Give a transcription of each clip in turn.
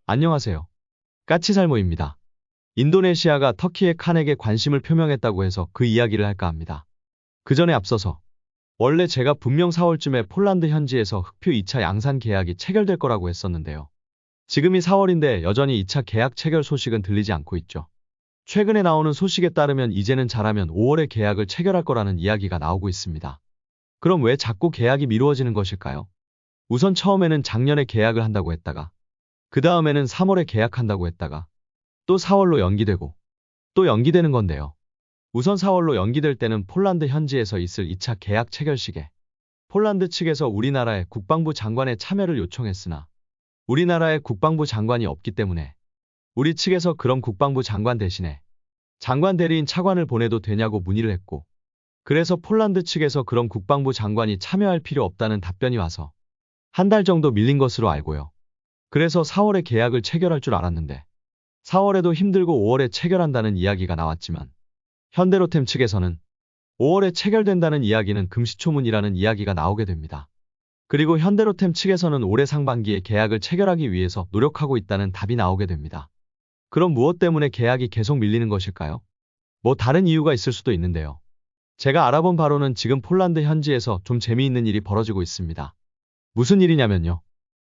안녕하세요. 까치살모입니다. 인도네시아가 터키의 칸에게 관심을 표명했다고 해서 그 이야기를 할까 합니다. 그 전에 앞서서 원래 제가 분명 4월쯤에 폴란드 현지에서 흑표 2차 양산 계약이 체결될 거라고 했었는데요. 지금이 4월인데 여전히 2차 계약 체결 소식은 들리지 않고 있죠. 최근에 나오는 소식에 따르면 이제는 잘하면 5월에 계약을 체결할 거라는 이야기가 나오고 있습니다. 그럼 왜 자꾸 계약이 미루어지는 것일까요? 우선 처음에는 작년에 계약을 한다고 했다가 그 다음에는 3월에 계약한다고 했다가 또 4월로 연기되고 또 연기되는 건데요. 우선 4월로 연기될 때는 폴란드 현지에서 있을 2차 계약 체결식에 폴란드 측에서 우리나라의 국방부 장관의 참여를 요청했으나 우리나라의 국방부 장관이 없기 때문에 우리 측에서 그럼 국방부 장관 대신에 장관 대리인 차관을 보내도 되냐고 문의를 했고, 그래서 폴란드 측에서 그럼 국방부 장관이 참여할 필요 없다는 답변이 와서 한 달 정도 밀린 것으로 알고요. 그래서 4월에 계약을 체결할 줄 알았는데 4월에도 힘들고 5월에 체결한다는 이야기가 나왔지만 현대로템 측에서는 5월에 체결된다는 이야기는 금시초문이라는 이야기가 나오게 됩니다. 그리고 현대로템 측에서는 올해 상반기에 계약을 체결하기 위해서 노력하고 있다는 답이 나오게 됩니다. 그럼 무엇 때문에 계약이 계속 밀리는 것일까요? 뭐 다른 이유가 있을 수도 있는데요. 제가 알아본 바로는 지금 폴란드 현지에서 좀 재미있는 일이 벌어지고 있습니다. 무슨 일이냐면요.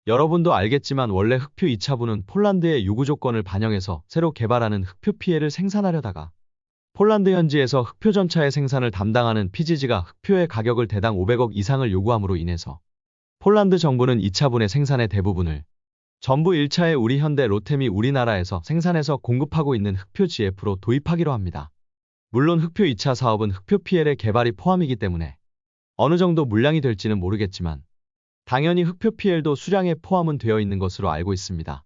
여러분도 알겠지만 원래 흑표 2차부는 폴란드의 요구 조건을 반영해서 새로 개발하는 흑표 피해를 생산하려다가 폴란드 현지에서 흑표 전차의 생산을 담당하는 PGG가 흑표의 가격을 대당 500억 이상을 요구함으로 인해서 폴란드 정부는 2차분의 생산의 대부분을 전부 1차의 우리 현대 로템이 우리나라에서 생산해서 공급하고 있는 흑표 GF로 도입하기로 합니다. 물론 흑표 2차 사업은 흑표 PL의 개발이 포함이기 때문에 어느 정도 물량이 될지는 모르겠지만 당연히 흑표 PL도 수량에 포함은 되어 있는 것으로 알고 있습니다.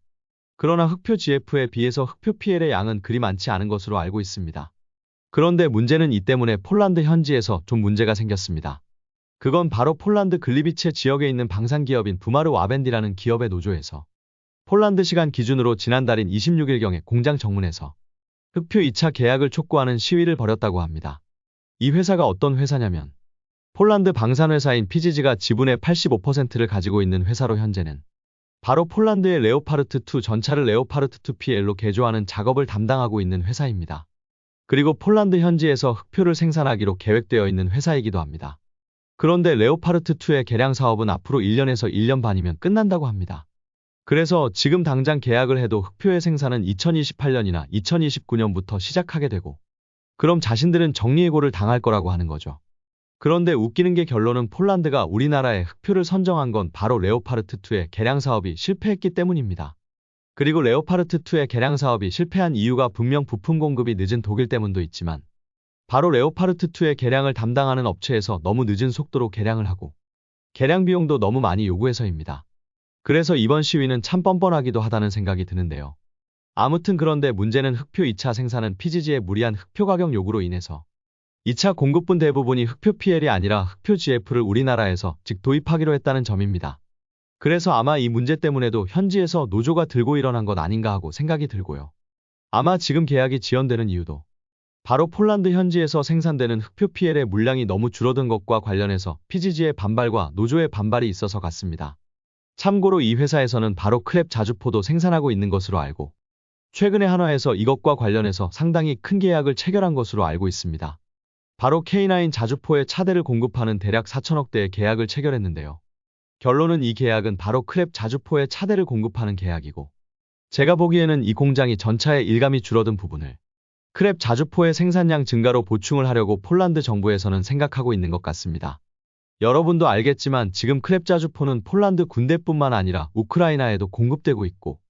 그러나 흑표 GF에 비해서 흑표 PL의 양은 그리 많지 않은 것으로 알고 있습니다. 그런데 문제는 이 때문에 폴란드 현지에서 좀 문제가 생겼습니다. 그건 바로 폴란드 글리비체 지역에 있는 방산기업인 부마르 와벤디라는 기업의 노조에서 폴란드 시간 기준으로 지난달인 26일경에 공장 정문에서 흑표 2차 계약을 촉구하는 시위를 벌였다고 합니다. 이 회사가 어떤 회사냐면 폴란드 방산회사인 PGG가 지분의 85%를 가지고 있는 회사로 현재는 바로 폴란드의 레오파르트2 전차를 레오파르트2 PL로 개조하는 작업을 담당하고 있는 회사입니다. 그리고 폴란드 현지에서 흑표를 생산하기로 계획되어 있는 회사이기도 합니다. 그런데 레오파르트2의 개량 사업은 앞으로 1년에서 1년 반이면 끝난다고 합니다. 그래서 지금 당장 계약을 해도 흑표의 생산은 2028년이나 2029년부터 시작하게 되고 그럼 자신들은 정리해고를 당할 거라고 하는 거죠. 그런데 웃기는 게 결론은 폴란드가 우리나라에 흑표를 선정한 건 바로 레오파르트2의 개량 사업이 실패했기 때문입니다. 그리고 레오파르트2의 개량 사업이 실패한 이유가 분명 부품 공급이 늦은 독일 때문도 있지만 바로 레오파르트2의 개량을 담당하는 업체에서 너무 늦은 속도로 개량을 하고 개량 비용도 너무 많이 요구해서입니다. 그래서 이번 시위는 참 뻔뻔하기도 하다는 생각이 드는데요. 아무튼 그런데 문제는 흑표 2차 생산은 PGG의 무리한 흑표 가격 요구로 인해서 2차 공급분 대부분이 흑표 PL이 아니라 흑표 GF를 우리나라에서 즉 도입하기로 했다는 점입니다. 그래서 아마 이 문제 때문에도 현지에서 노조가 들고 일어난 것 아닌가 하고 생각이 들고요. 아마 지금 계약이 지연되는 이유도 바로 폴란드 현지에서 생산되는 흑표 PL의 물량이 너무 줄어든 것과 관련해서 PGG의 반발과 노조의 반발이 있어서 같습니다. 참고로 이 회사에서는 바로 크랩 자주포도 생산하고 있는 것으로 알고 최근에 한화에서 이것과 관련해서 상당히 큰 계약을 체결한 것으로 알고 있습니다. 바로 K9 자주포의 차대를 공급하는 대략 4천억 대의 계약을 체결했는데요. 결론은 이 계약은 바로 크랩 자주포의 차대를 공급하는 계약이고 제가 보기에는 이 공장이 전차의 일감이 줄어든 부분을 크랩 자주포의 생산량 증가로 보충을 하려고 폴란드 정부에서는 생각하고 있는 것 같습니다. 여러분도 알겠지만 지금 크랩 자주포는 폴란드 군대뿐만 아니라 우크라이나에도 공급되고 있고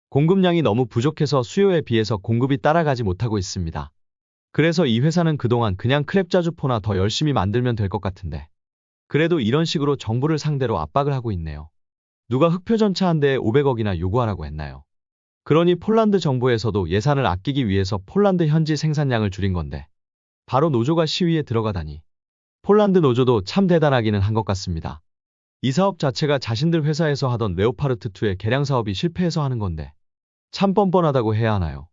공급량이 너무 부족해서 수요에 비해서 공급이 따라가지 못하고 있습니다. 그래서 이 회사는 그동안 그냥 크랩 자주포나 더 열심히 만들면 될 것 같은데 그래도 이런 식으로 정부를 상대로 압박을 하고 있네요. 누가 흑표 전차 한 대에 500억이나 요구하라고 했나요? 그러니 폴란드 정부에서도 예산을 아끼기 위해서 폴란드 현지 생산량을 줄인 건데 바로 노조가 시위에 들어가다니 폴란드 노조도 참 대단하기는 한 것 같습니다. 이 사업 자체가 자신들 회사에서 하던 레오파르트2의 개량 사업이 실패해서 하는 건데 참 뻔뻔하다고 해야 하나요?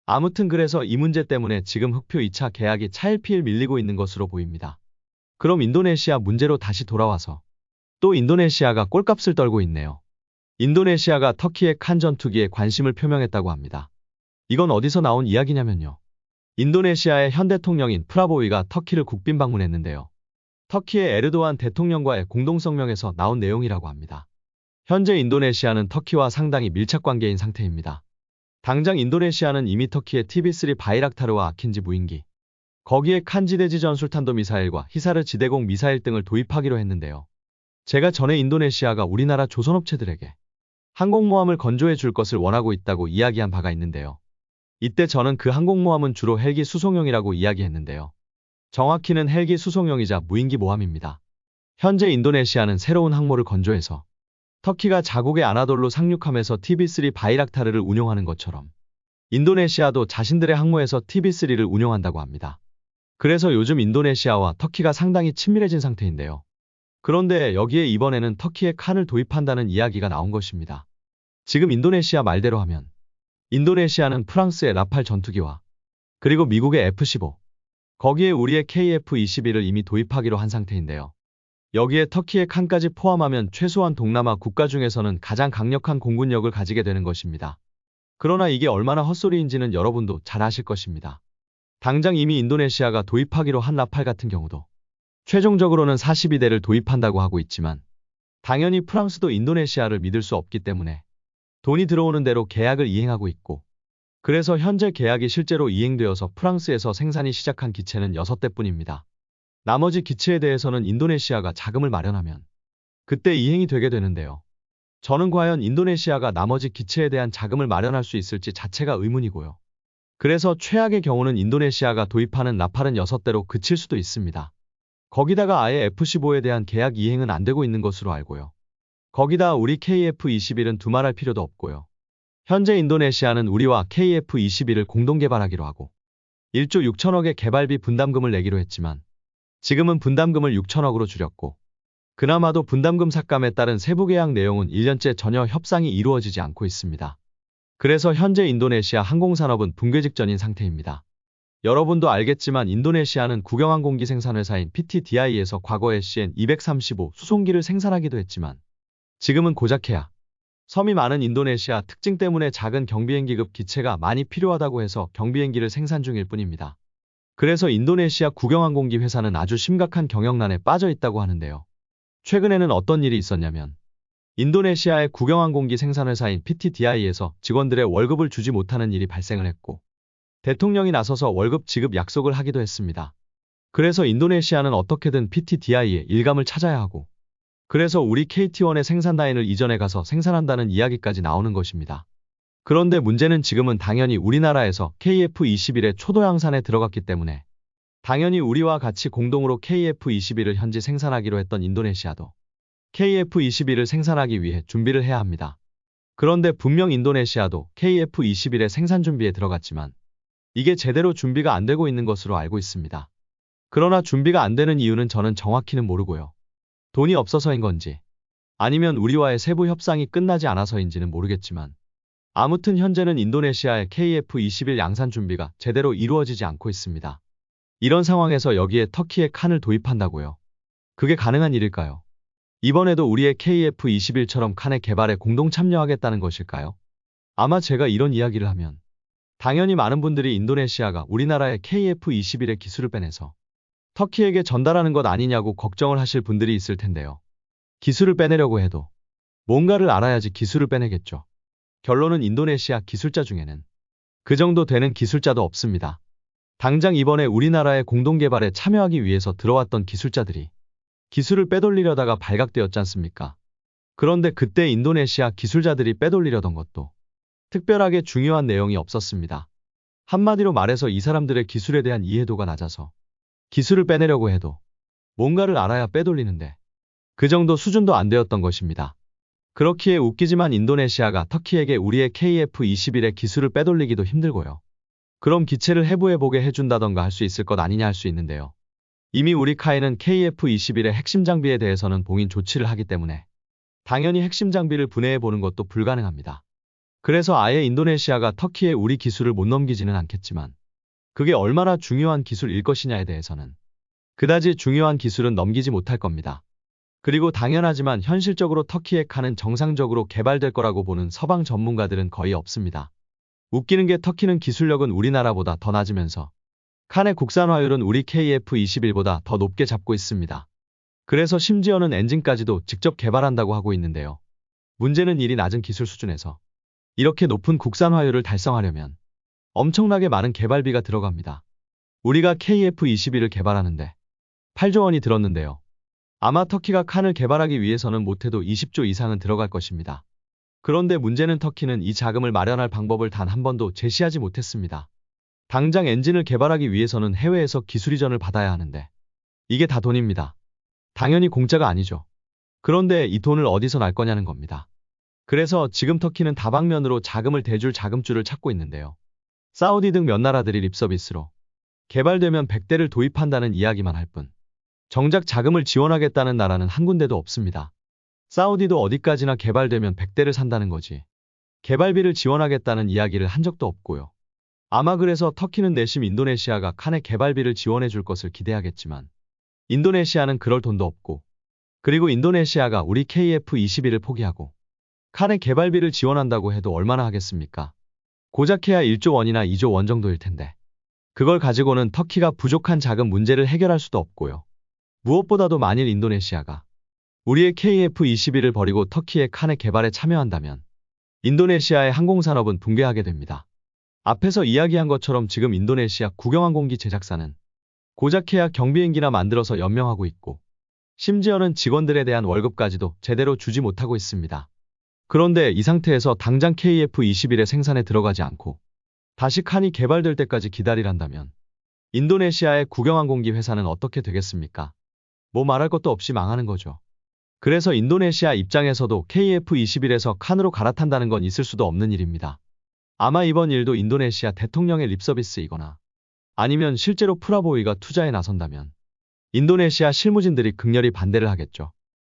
아무튼 그래서 이 문제 때문에 지금 흑표 2차 계약이 차일피일 밀리고 있는 것으로 보입니다. 그럼 인도네시아 문제로 다시 돌아와서 또 인도네시아가 꼴값을 떨고 있네요. 인도네시아가 터키의 칸 전투기에 관심을 표명했다고 합니다. 이건 어디서 나온 이야기냐면요. 인도네시아의 현 대통령인 프라보위가 터키를 국빈 방문했는데요. 터키의 에르도안 대통령과의 공동성명에서 나온 내용이라고 합니다. 현재 인도네시아는 터키와 상당히 밀착 관계인 상태입니다. 당장 인도네시아는 이미 터키의 TB3 바이락타르와 아킨지 무인기, 거기에 칸지대지 전술탄도 미사일과 히사르 지대공 미사일 등을 도입하기로 했는데요. 제가 전에 인도네시아가 우리나라 조선업체들에게 항공모함을 건조해 줄 것을 원하고 있다고 이야기한 바가 있는데요. 이때 저는 그 항공모함은 주로 헬기 수송용이라고 이야기했는데요. 정확히는 헬기 수송용이자 무인기 모함입니다. 현재 인도네시아는 새로운 항모를 건조해서 터키가 자국의 아나돌루 상륙함에서 TB3 바이락타르를 운용하는 것처럼 인도네시아도 자신들의 항모에서 TB3를 운용한다고 합니다. 그래서 요즘 인도네시아와 터키가 상당히 친밀해진 상태인데요. 그런데 여기에 이번에는 터키에 칸을 도입한다는 이야기가 나온 것입니다. 지금 인도네시아 말대로 하면 인도네시아는 프랑스의 라팔 전투기와 그리고 미국의 F-15, 거기에 우리의 KF-21을 이미 도입하기로 한 상태인데요. 여기에 터키의 칸까지 포함하면 최소한 동남아 국가 중에서는 가장 강력한 공군력을 가지게 되는 것입니다. 그러나 이게 얼마나 헛소리인지는 여러분도 잘 아실 것입니다. 당장 이미 인도네시아가 도입하기로 한 라팔 같은 경우도 최종적으로는 42대를 도입한다고 하고 있지만 당연히 프랑스도 인도네시아를 믿을 수 없기 때문에 돈이 들어오는 대로 계약을 이행하고 있고, 그래서 현재 계약이 실제로 이행되어서 프랑스에서 생산이 시작한 기체는 6대뿐입니다. 나머지 기체에 대해서는 인도네시아가 자금을 마련하면 그때 이행이 되게 되는데요. 저는 과연 인도네시아가 나머지 기체에 대한 자금을 마련할 수 있을지 자체가 의문이고요. 그래서 최악의 경우는 인도네시아가 도입하는 라팔은 6대로 그칠 수도 있습니다. 거기다가 아예 F-15에 대한 계약 이행은 안 되고 있는 것으로 알고요. 거기다 우리 KF-21은 두말할 필요도 없고요. 현재 인도네시아는 우리와 KF-21을 공동 개발하기로 하고 1조 6천억의 개발비 분담금을 내기로 했지만 지금은 분담금을 6천억으로 줄였고, 그나마도 분담금 삭감에 따른 세부 계약 내용은 1년째 전혀 협상이 이루어지지 않고 있습니다. 그래서 현재 인도네시아 항공산업은 붕괴 직전인 상태입니다. 여러분도 알겠지만 인도네시아는 국영항공기 생산회사인 PTDI에서 과거에 CN-235 수송기를 생산하기도 했지만 지금은 고작 해야 섬이 많은 인도네시아 특징 때문에 작은 경비행기급 기체가 많이 필요하다고 해서 경비행기를 생산 중일 뿐입니다. 그래서 인도네시아 국영항공기 회사는 아주 심각한 경영난에 빠져 있다고 하는데요. 최근에는 어떤 일이 있었냐면 인도네시아의 국영항공기 생산회사인 PTDI에서 직원들의 월급을 주지 못하는 일이 발생을 했고, 대통령이 나서서 월급 지급 약속을 하기도 했습니다. 그래서 인도네시아는 어떻게든 PTDI의 일감을 찾아야 하고, 그래서 우리 KT1의 생산 라인을 이전해 가서 생산한다는 이야기까지 나오는 것입니다. 그런데 문제는 지금은 당연히 우리나라에서 KF-21의 초도 양산에 들어갔기 때문에 당연히 우리와 같이 공동으로 KF-21을 현지 생산하기로 했던 인도네시아도 KF-21을 생산하기 위해 준비를 해야 합니다. 그런데 분명 인도네시아도 KF-21의 생산 준비에 들어갔지만 이게 제대로 준비가 안 되고 있는 것으로 알고 있습니다. 그러나 준비가 안 되는 이유는 저는 정확히는 모르고요. 돈이 없어서인 건지 아니면 우리와의 세부 협상이 끝나지 않아서인지는 모르겠지만 아무튼 현재는 인도네시아의 KF-21 양산 준비가 제대로 이루어지지 않고 있습니다. 이런 상황에서 여기에 터키의 칸을 도입한다고요? 그게 가능한 일일까요? 이번에도 우리의 KF-21처럼 칸의 개발에 공동 참여하겠다는 것일까요? 아마 제가 이런 이야기를 하면 당연히 많은 분들이 인도네시아가 우리나라의 KF-21의 기술을 빼내서 터키에게 전달하는 것 아니냐고 걱정을 하실 분들이 있을 텐데요. 기술을 빼내려고 해도 뭔가를 알아야지 기술을 빼내겠죠. 결론은 인도네시아 기술자 중에는 그 정도 되는 기술자도 없습니다. 당장 이번에 우리나라의 공동개발에 참여하기 위해서 들어왔던 기술자들이 기술을 빼돌리려다가 발각되었지 않습니까? 그런데 그때 인도네시아 기술자들이 빼돌리려던 것도 특별하게 중요한 내용이 없었습니다. 한마디로 말해서 이 사람들의 기술에 대한 이해도가 낮아서 기술을 빼내려고 해도 뭔가를 알아야 빼돌리는데 그 정도 수준도 안 되었던 것입니다. 그렇기에 웃기지만 인도네시아가 터키에게 우리의 KF-21의 기술을 빼돌리기도 힘들고요. 그럼 기체를 해부해보게 해준다던가 할 수 있을 것 아니냐 할 수 있는데요. 이미 우리 카에는 KF-21의 핵심 장비에 대해서는 봉인 조치를 하기 때문에 당연히 핵심 장비를 분해해보는 것도 불가능합니다. 그래서 아예 인도네시아가 터키에 우리 기술을 못 넘기지는 않겠지만 그게 얼마나 중요한 기술일 것이냐에 대해서는 그다지 중요한 기술은 넘기지 못할 겁니다. 그리고 당연하지만 현실적으로 터키의 칸은 정상적으로 개발될 거라고 보는 서방 전문가들은 거의 없습니다. 웃기는 게 터키는 기술력은 우리나라보다 더 낮으면서 칸의 국산화율은 우리 KF-21보다 더 높게 잡고 있습니다. 그래서 심지어는 엔진까지도 직접 개발한다고 하고 있는데요. 문제는 일이 낮은 기술 수준에서 이렇게 높은 국산화율을 달성하려면 엄청나게 많은 개발비가 들어갑니다. 우리가 KF-21을 개발하는데 8조 원이 들었는데요. 아마 터키가 칸을 개발하기 위해서는 못해도 20조 이상은 들어갈 것입니다. 그런데 문제는 터키는 이 자금을 마련할 방법을 단 한 번도 제시하지 못했습니다. 당장 엔진을 개발하기 위해서는 해외에서 기술 이전을 받아야 하는데 이게 다 돈입니다. 당연히 공짜가 아니죠. 그런데 이 돈을 어디서 날 거냐는 겁니다. 그래서 지금 터키는 다방면으로 자금을 대줄 자금줄을 찾고 있는데요. 사우디 등 몇 나라들이 립서비스로 개발되면 100대를 도입한다는 이야기만 할 뿐 정작 자금을 지원하겠다는 나라는 한 군데도 없습니다. 사우디도 어디까지나 개발되면 100대를 산다는 거지 개발비를 지원하겠다는 이야기를 한 적도 없고요. 아마 그래서 터키는 내심 인도네시아가 칸의 개발비를 지원해 줄 것을 기대하겠지만 인도네시아는 그럴 돈도 없고 그리고 인도네시아가 우리 KF-21을 포기하고 칸의 개발비를 지원한다고 해도 얼마나 하겠습니까? 고작해야 1조 원이나 2조 원 정도일 텐데 그걸 가지고는 터키가 부족한 자금 문제를 해결할 수도 없고요. 무엇보다도 만일 인도네시아가 우리의 KF-21을 버리고 터키의 칸의 개발에 참여한다면 인도네시아의 항공산업은 붕괴하게 됩니다. 앞에서 이야기한 것처럼 지금 인도네시아 국영항공기 제작사는 고작해야 경비행기나 만들어서 연명하고 있고 심지어는 직원들에 대한 월급까지도 제대로 주지 못하고 있습니다. 그런데 이 상태에서 당장 KF-21의 생산에 들어가지 않고 다시 칸이 개발될 때까지 기다리란다면 인도네시아의 국영항공기 회사는 어떻게 되겠습니까? 뭐 말할 것도 없이 망하는 거죠. 그래서 인도네시아 입장에서도 KF-21에서 칸으로 갈아탄다는 건 있을 수도 없는 일입니다. 아마 이번 일도 인도네시아 대통령의 립서비스이거나 아니면 실제로 프라보이가 투자에 나선다면 인도네시아 실무진들이 극렬히 반대를 하겠죠.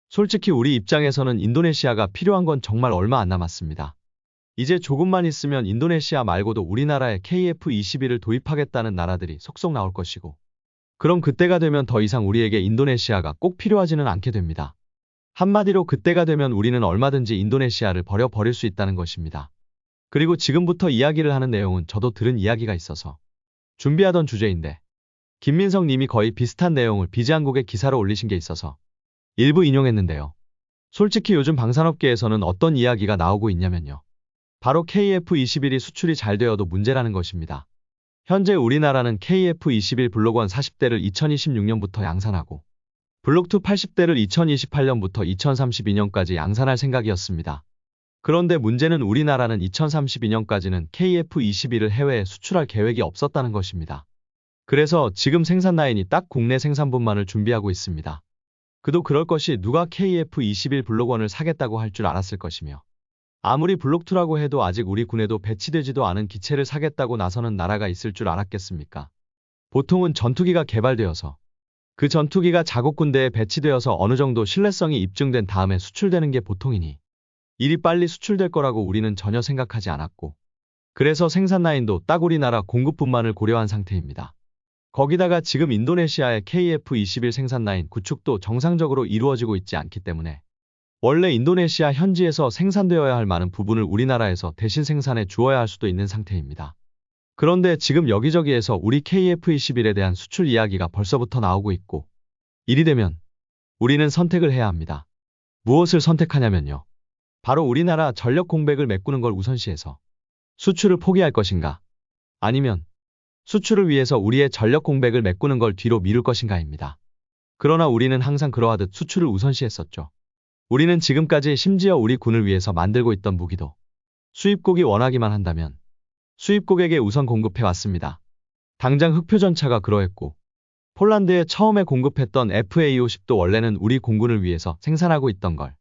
솔직히 우리 입장에서는 인도네시아가 필요한 건 정말 얼마 안 남았습니다. 이제 조금만 있으면 인도네시아 말고도 우리나라에 KF-21을 도입하겠다는 나라들이 속속 나올 것이고 그럼 그때가 되면 더 이상 우리에게 인도네시아가 꼭 필요하지는 않게 됩니다. 한마디로 그때가 되면 우리는 얼마든지 인도네시아를 버릴 수 있다는 것입니다. 그리고 지금부터 이야기를 하는 내용은 저도 들은 이야기가 있어서 준비하던 주제인데 김민석 님이 거의 비슷한 내용을 비즈한국에 기사로 올리신 게 있어서 일부 인용했는데요. 솔직히 요즘 방산업계에서는 어떤 이야기가 나오고 있냐면요. 바로 KF-21이 수출이 잘 되어도 문제라는 것입니다. 현재 우리나라는 KF-21 블록1 40대를 2026년부터 양산하고 블록2 80대를 2028년부터 2032년까지 양산할 생각이었습니다. 그런데 문제는 우리나라는 2032년까지는 KF-21을 해외에 수출할 계획이 없었다는 것입니다. 그래서 지금 생산 라인이 딱 국내 생산분만을 준비하고 있습니다. 그도 그럴 것이 누가 KF-21 블록1을 사겠다고 할 줄 알았을 것이며 아무리 블록2라고 해도 아직 우리 군에도 배치되지도 않은 기체를 사겠다고 나서는 나라가 있을 줄 알았겠습니까? 보통은 전투기가 개발되어서 그 전투기가 자국 군대에 배치되어서 어느 정도 신뢰성이 입증된 다음에 수출되는 게 보통이니 일이 빨리 수출될 거라고 우리는 전혀 생각하지 않았고 그래서 생산 라인도 딱 우리나라 공급분만을 고려한 상태입니다. 거기다가 지금 인도네시아의 KF-21 생산 라인 구축도 정상적으로 이루어지고 있지 않기 때문에 원래 인도네시아 현지에서 생산되어야 할 많은 부분을 우리나라에서 대신 생산해 주어야 할 수도 있는 상태입니다. 그런데 지금 여기저기에서 우리 KF-21에 대한 수출 이야기가 벌써부터 나오고 있고 이리 되면 우리는 선택을 해야 합니다. 무엇을 선택하냐면요. 바로 우리나라 전력 공백을 메꾸는 걸 우선시해서 수출을 포기할 것인가 아니면 수출을 위해서 우리의 전력 공백을 메꾸는 걸 뒤로 미룰 것인가입니다. 그러나 우리는 항상 그러하듯 수출을 우선시했었죠. 우리는 지금까지 심지어 우리 군을 위해서 만들고 있던 무기도 수입국이 원하기만 한다면 수입국에게 우선 공급해왔습니다. 당장 흑표전차가 그러했고 폴란드에 처음에 공급했던 FA-50도 원래는 우리 공군을 위해서 생산하고 있던 걸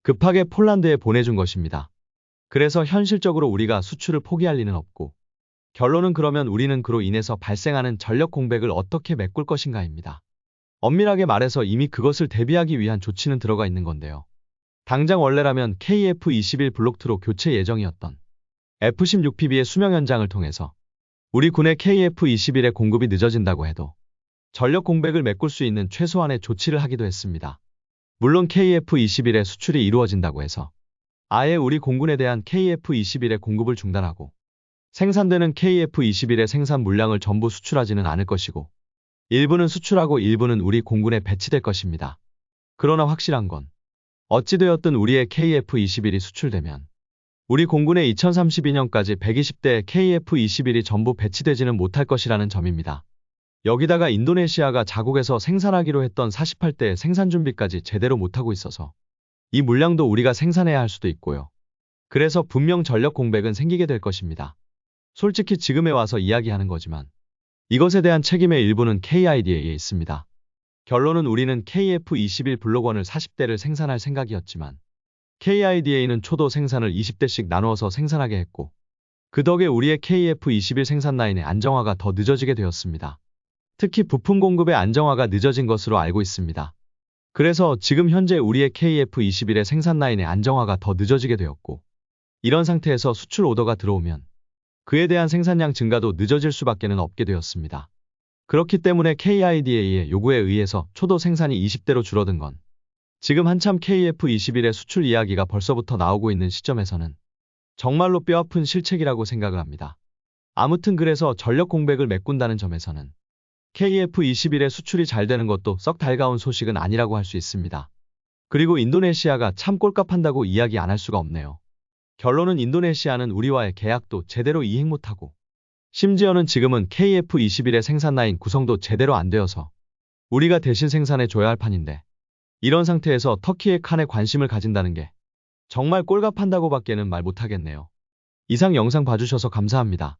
급하게 폴란드에 보내준 것입니다. 그래서 현실적으로 우리가 수출을 포기할 리는 없고 결론은 그러면 우리는 그로 인해서 발생하는 전력 공백을 어떻게 메꿀 것인가입니다. 엄밀하게 말해서 이미 그것을 대비하기 위한 조치는 들어가 있는 건데요. 당장 원래라면 KF-21 블록2로 교체 예정이었던 F-16PB의 수명 연장을 통해서 우리 군의 KF-21의 공급이 늦어진다고 해도 전력 공백을 메꿀 수 있는 최소한의 조치를 하기도 했습니다. 물론 KF-21의 수출이 이루어진다고 해서 아예 우리 공군에 대한 KF-21의 공급을 중단하고 생산되는 KF-21의 생산 물량을 전부 수출하지는 않을 것이고 일부는 수출하고 일부는 우리 공군에 배치될 것입니다. 그러나 확실한 건 어찌되었든 우리의 KF-21이 수출되면 우리 공군의 2032년까지 120대의 KF-21이 전부 배치되지는 못할 것이라는 점입니다. 여기다가 인도네시아가 자국에서 생산하기로 했던 48대의 생산 준비까지 제대로 못하고 있어서 이 물량도 우리가 생산해야 할 수도 있고요. 그래서 분명 전력 공백은 생기게 될 것입니다. 솔직히 지금에 와서 이야기하는 거지만 이것에 대한 책임의 일부는 KIDA에 있습니다. 결론은 우리는 KF-21 블록1을 40대를 생산할 생각이었지만 KIDA는 초도 생산을 20대씩 나누어서 생산하게 했고 그 덕에 우리의 KF-21 생산 라인의 안정화가 더 늦어지게 되었습니다. 특히 부품 공급의 안정화가 늦어진 것으로 알고 있습니다. 그래서 지금 현재 우리의 KF-21의 생산 라인의 안정화가 더 늦어지게 되었고 이런 상태에서 수출 오더가 들어오면 그에 대한 생산량 증가도 늦어질 수밖에는 없게 되었습니다. 그렇기 때문에 KIDA의 요구에 의해서 초도 생산이 20대로 줄어든 건 지금 한참 KF-21의 수출 이야기가 벌써부터 나오고 있는 시점에서는 정말로 뼈아픈 실책이라고 생각을 합니다. 아무튼 그래서 전력 공백을 메꾼다는 점에서는 KF-21의 수출이 잘 되는 것도 썩 달가운 소식은 아니라고 할 수 있습니다. 그리고 인도네시아가 참 꼴값한다고 이야기 안 할 수가 없네요. 결론은 인도네시아는 우리와의 계약도 제대로 이행 못하고 심지어는 지금은 KF-21의 생산 라인 구성도 제대로 안 되어서 우리가 대신 생산해 줘야 할 판인데 이런 상태에서 터키의 칸에 관심을 가진다는 게 정말 꼴값한다고 밖에는 말 못하겠네요. 이상 영상 봐주셔서 감사합니다.